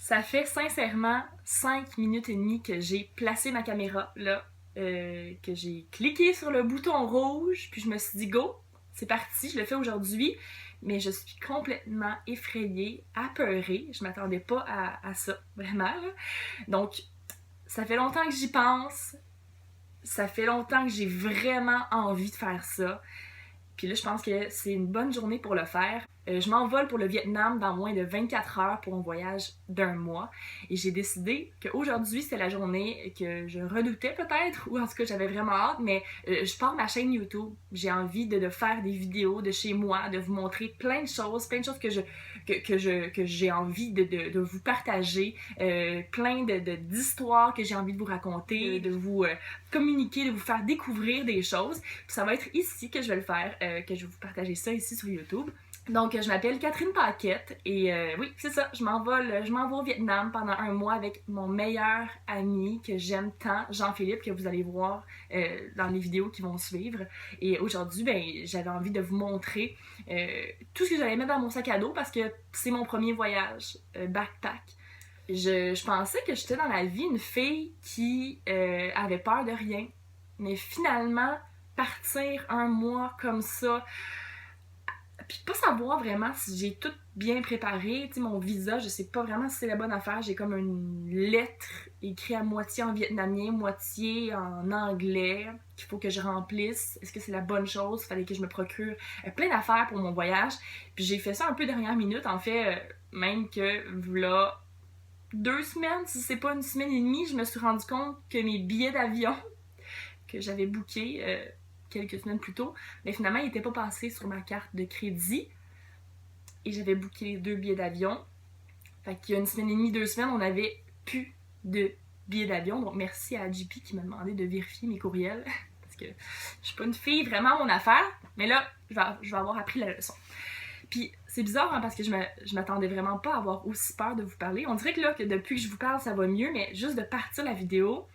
Ça fait sincèrement 5 minutes et demie que j'ai placé ma caméra là, que j'ai cliqué sur le bouton rouge, puis je me suis dit go, c'est parti, je le fais aujourd'hui, mais je suis complètement effrayée, apeurée, je m'attendais pas à ça, vraiment. Là. Donc, ça fait longtemps que j'y pense, ça fait longtemps que j'ai vraiment envie de faire ça. Puis là, je pense que c'est une bonne journée pour le faire. Je m'envole pour le Vietnam dans moins de 24 heures pour un voyage d'1 mois. Et j'ai décidé qu'aujourd'hui, c'est la journée que je redoutais peut-être, ou en tout cas, j'avais vraiment hâte, mais je pars ma chaîne YouTube. J'ai envie de faire des vidéos de chez moi, de vous montrer plein de choses que j'ai envie de vous partager, plein d'histoires que j'ai envie de vous raconter, de vous communiquer, de vous faire découvrir des choses. Puis ça va être ici que je vais le faire, que je vais vous partager ça ici sur YouTube. Donc, je m'appelle Catherine Paquette et oui, c'est ça, je m'en vais au Vietnam pendant 1 mois avec mon meilleur ami que j'aime tant, Jean-Philippe, que vous allez voir dans les vidéos qui vont suivre. Et aujourd'hui, ben, j'avais envie de vous montrer tout ce que j'allais mettre dans mon sac à dos parce que c'est mon premier voyage backpack. Je pensais que j'étais dans la vie une fille qui avait peur de rien. Mais finalement, partir 1 mois comme ça, puis pas savoir vraiment si j'ai tout bien préparé, tu sais, mon visa, je sais pas vraiment si c'est la bonne affaire. J'ai comme une lettre écrite à moitié en vietnamien, moitié en anglais, qu'il faut que je remplisse. Est-ce que c'est la bonne chose? Il fallait que je me procure plein d'affaires pour mon voyage. Puis j'ai fait ça un peu dernière minute, en fait, même que voilà 2 semaines, si c'est pas 1 semaine et demie, je me suis rendu compte que mes billets d'avion que j'avais bookés quelques semaines plus tôt, mais finalement, ils n'étaient pas passés sur ma carte de crédit. Et j'avais booké les 2 billets d'avion. Fait qu'il y a 1 semaine et demie, 2 semaines, on n'avait plus de billets d'avion. Donc merci à JP qui m'a demandé de vérifier mes courriels. Parce que je suis pas une fille vraiment à mon affaire. Mais là, je vais avoir appris la leçon. Puis c'est bizarre hein, parce que je m'attendais vraiment pas à avoir aussi peur de vous parler. On dirait que là, que depuis que je vous parle, ça va mieux. Mais juste de partir la vidéo,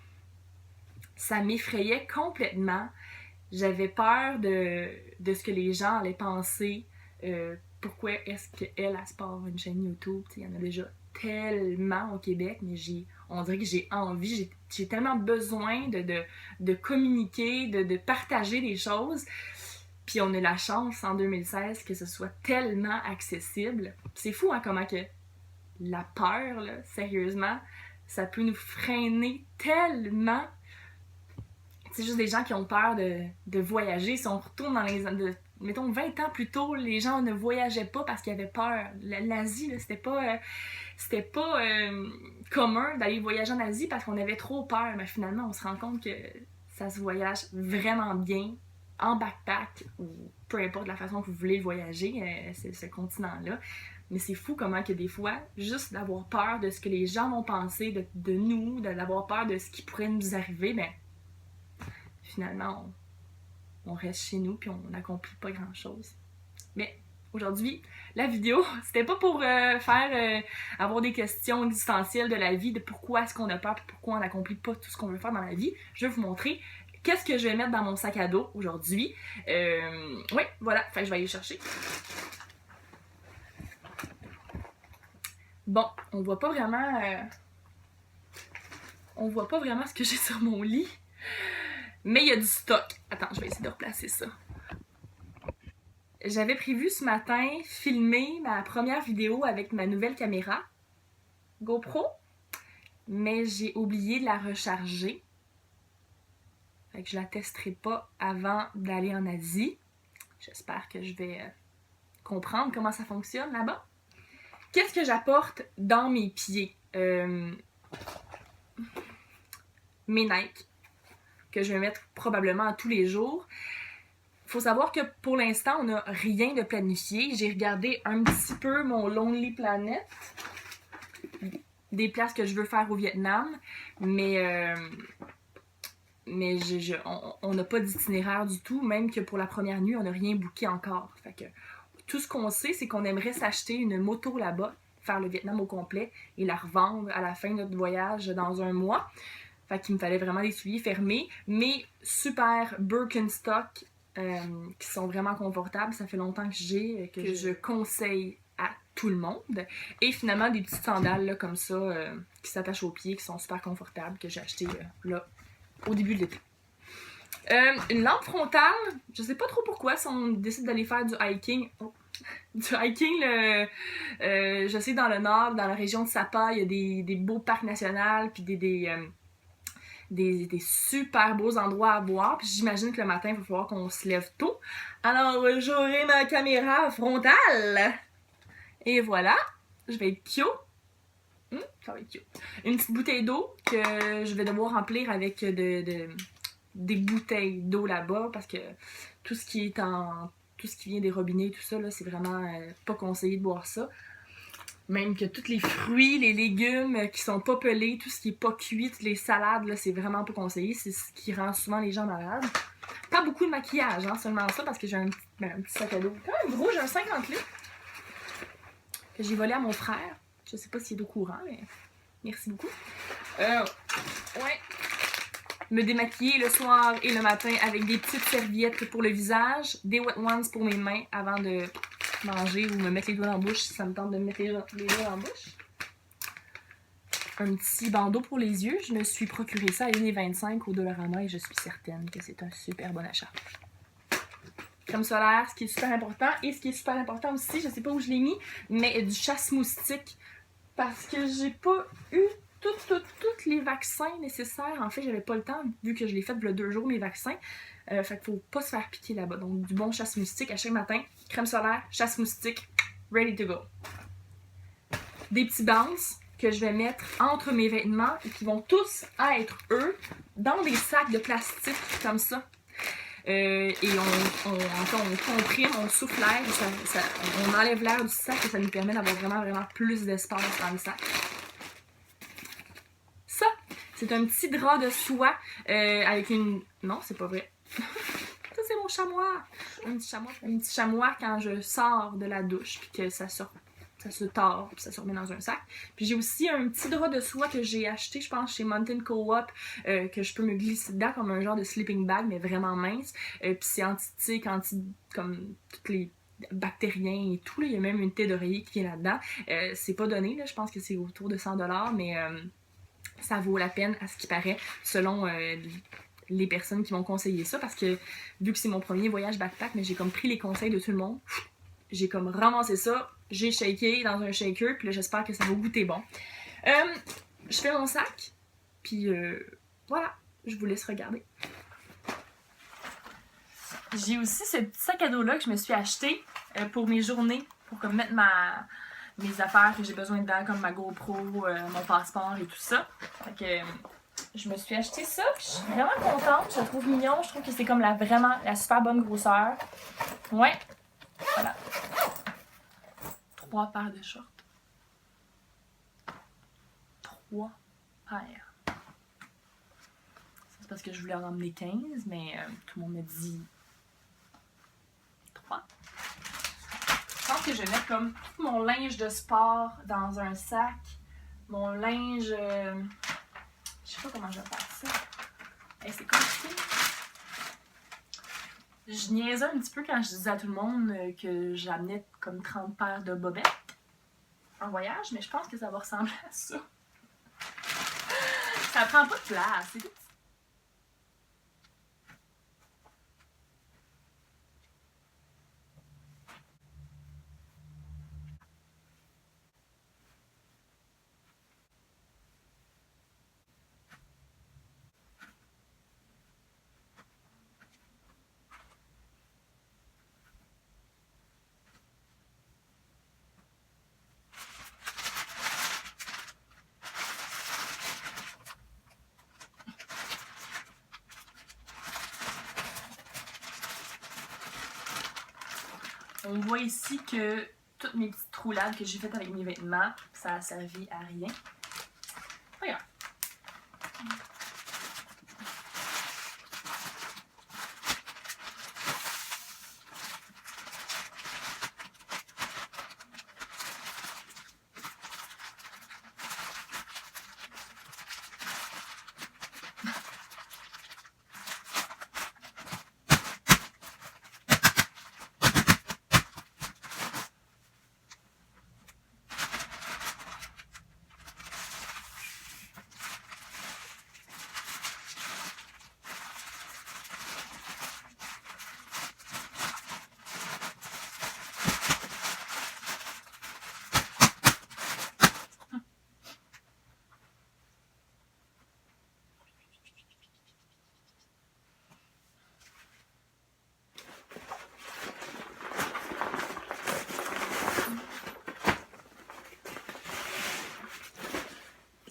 ça m'effrayait complètement. J'avais peur de ce que les gens allaient penser. Pourquoi est-ce qu'elle, elle se part une chaîne YouTube? Il y en a déjà tellement au Québec, mais on dirait que j'ai envie, j'ai tellement besoin de communiquer, de partager des choses. Puis on a la chance en 2016 que ce soit tellement accessible. C'est fou hein, comment que la peur, là, sérieusement, ça peut nous freiner tellement. C'est juste des gens qui ont peur de voyager. Si on retourne dans mettons 20 ans plus tôt, les gens ne voyageaient pas parce qu'ils avaient peur. L'Asie, là, c'était pas commun d'aller voyager en Asie parce qu'on avait trop peur. Mais finalement, on se rend compte que ça se voyage vraiment bien en backpack ou peu importe la façon que vous voulez voyager, ce continent-là. Mais c'est fou comment que des fois, juste d'avoir peur de ce que les gens vont penser de nous, d'avoir peur de ce qui pourrait nous arriver, ben finalement, on reste chez nous puis on n'accomplit pas grand-chose. Mais aujourd'hui, la vidéo, c'était pas pour avoir des questions existentielles de la vie, de pourquoi est-ce qu'on a peur et pourquoi on n'accomplit pas tout ce qu'on veut faire dans la vie. Je vais vous montrer qu'est-ce que je vais mettre dans mon sac à dos aujourd'hui. Oui, voilà, fait que je vais aller le chercher. Bon, on voit pas vraiment ce que j'ai sur mon lit. Mais il y a du stock. Attends, je vais essayer de replacer ça. J'avais prévu ce matin filmer ma première vidéo avec ma nouvelle caméra GoPro, mais j'ai oublié de la recharger. Fait que je la testerai pas avant d'aller en Asie. J'espère que je vais comprendre comment ça fonctionne là-bas. Qu'est-ce que j'apporte dans mes pieds? Mes Nike, que je vais mettre probablement tous les jours. Il faut savoir que pour l'instant, on n'a rien de planifié. J'ai regardé un petit peu mon Lonely Planet, des places que je veux faire au Vietnam, mais on n'a pas d'itinéraire du tout, même que pour la première nuit, on n'a rien booké encore. Fait que tout ce qu'on sait, c'est qu'on aimerait s'acheter une moto là-bas, faire le Vietnam au complet et la revendre à la fin de notre voyage dans 1 mois. Fait qu'il me fallait vraiment des souliers fermés, mais super Birkenstock qui sont vraiment confortables. Ça fait longtemps que je conseille à tout le monde. Et finalement, des petites sandales là, comme ça, qui s'attachent aux pieds, qui sont super confortables, que j'ai acheté là, au début de l'été. Une lampe frontale, je sais pas trop pourquoi, si on décide d'aller faire du hiking. Du hiking, je sais, dans le nord, dans la région de Sapa, il y a des beaux parcs nationaux, puis des super beaux endroits à voir. Puis j'imagine que le matin, il va falloir qu'on se lève tôt. Alors, j'aurai ma caméra frontale. Et voilà, je vais être cute. Ça va être cute. Une petite bouteille d'eau que je vais devoir remplir avec des bouteilles d'eau là-bas parce que tout ce qui vient des robinets, tout ça, là, c'est vraiment pas conseillé de boire ça. Même que tous les fruits, les légumes qui sont pas pelés, tout ce qui est pas cuit, les salades, là, c'est vraiment pas conseillé. C'est ce qui rend souvent les gens malades. Pas beaucoup de maquillage, hein, seulement ça, parce que j'ai un petit sac à dos. Quand même gros, j'ai un 50 litres que j'ai volé à mon frère. Je sais pas s'il est au courant, mais merci beaucoup. Ouais. Me démaquiller le soir et le matin avec des petites serviettes pour le visage, des wet ones pour mes mains avant de manger ou me mettre les doigts dans la bouche si ça me tente de me mettre les doigts dans la bouche. Un petit bandeau pour les yeux. Je me suis procuré ça à 1,25 au Dollarama et je suis certaine que c'est un super bon achat. Crème solaire, ce qui est super important. Et ce qui est super important aussi, je sais pas où je l'ai mis, mais du chasse-moustique. Parce que j'ai pas eu tous les vaccins nécessaires. En fait, j'avais pas le temps, vu que je l'ai fait il y a 2 jours, mes vaccins. Fait qu'il faut pas se faire piquer là-bas. Donc, du bon chasse-moustique à chaque matin. Crème solaire, chasse-moustique, ready to go. Des petits bounces que je vais mettre entre mes vêtements et qui vont tous être, eux, dans des sacs de plastique comme ça. Et on comprime, on souffle l'air, on enlève l'air du sac et ça nous permet d'avoir vraiment plus d'espace dans le sac. Ça, c'est un petit drap de soie avec une... Non, c'est pas vrai. Ça, c'est mon chamois. Un petit chamois quand je sors de la douche puis que ça se tord puis ça se remet dans un sac. Puis j'ai aussi un petit drap de soie que j'ai acheté, je pense, chez Mountain Co-op, que je peux me glisser dedans comme un genre de sleeping bag, mais vraiment mince. Puis c'est comme tous les bactériens et tout. Là. Il y a même une tête d'oreiller qui vient là-dedans. C'est pas donné, là. Je pense que c'est autour de 100$, mais ça vaut la peine à ce qui paraît, selon les personnes qui m'ont conseillé ça, parce que vu que c'est mon premier voyage backpack, mais j'ai comme pris les conseils de tout le monde. J'ai comme ramassé ça, j'ai shaké dans un shaker, puis là j'espère que ça va goûter bon. Je fais mon sac, puis voilà, je vous laisse regarder. J'ai aussi ce petit sac à dos-là que je me suis acheté pour mes journées, pour comme mettre mes affaires que j'ai besoin dedans, comme ma GoPro, mon passeport et tout ça. Fait que je me suis acheté ça, puis je suis vraiment contente, je le trouve mignon, je trouve que c'est comme la super bonne grosseur. Ouais, voilà. 3 paires de shorts. 3 paires. C'est parce que je voulais en emmener 15, mais tout le monde me dit 3. Je pense que je vais mettre comme tout mon linge de sport dans un sac. Mon linge... je sais pas comment je vais faire ça. Hey, c'est compliqué. Je niaisais un petit peu quand je disais à tout le monde que j'amenais comme 30 paires de bobettes en voyage, mais je pense que ça va ressembler à ça. Ça prend pas de place, c'est tout. On voit ici que toutes mes petites roulades que j'ai faites avec mes vêtements, ça a servi à rien. Regarde.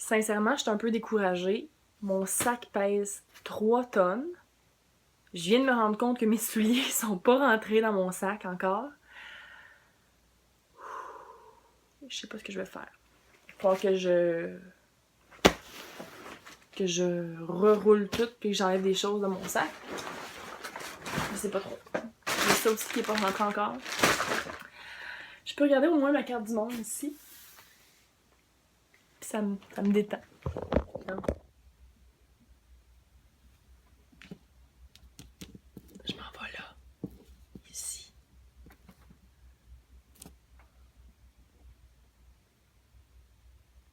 sincèrement, je suis un peu découragée. Mon sac pèse 3 tonnes. Je viens de me rendre compte que mes souliers sont pas rentrés dans mon sac encore. Je sais pas ce que je vais faire. Il va falloir que je reroule tout puis que j'enlève des choses de mon sac. Je sais pas trop. J'ai ça aussi qui est pas rentré encore. Je peux regarder au moins ma carte du monde ici. Puis ça me détend.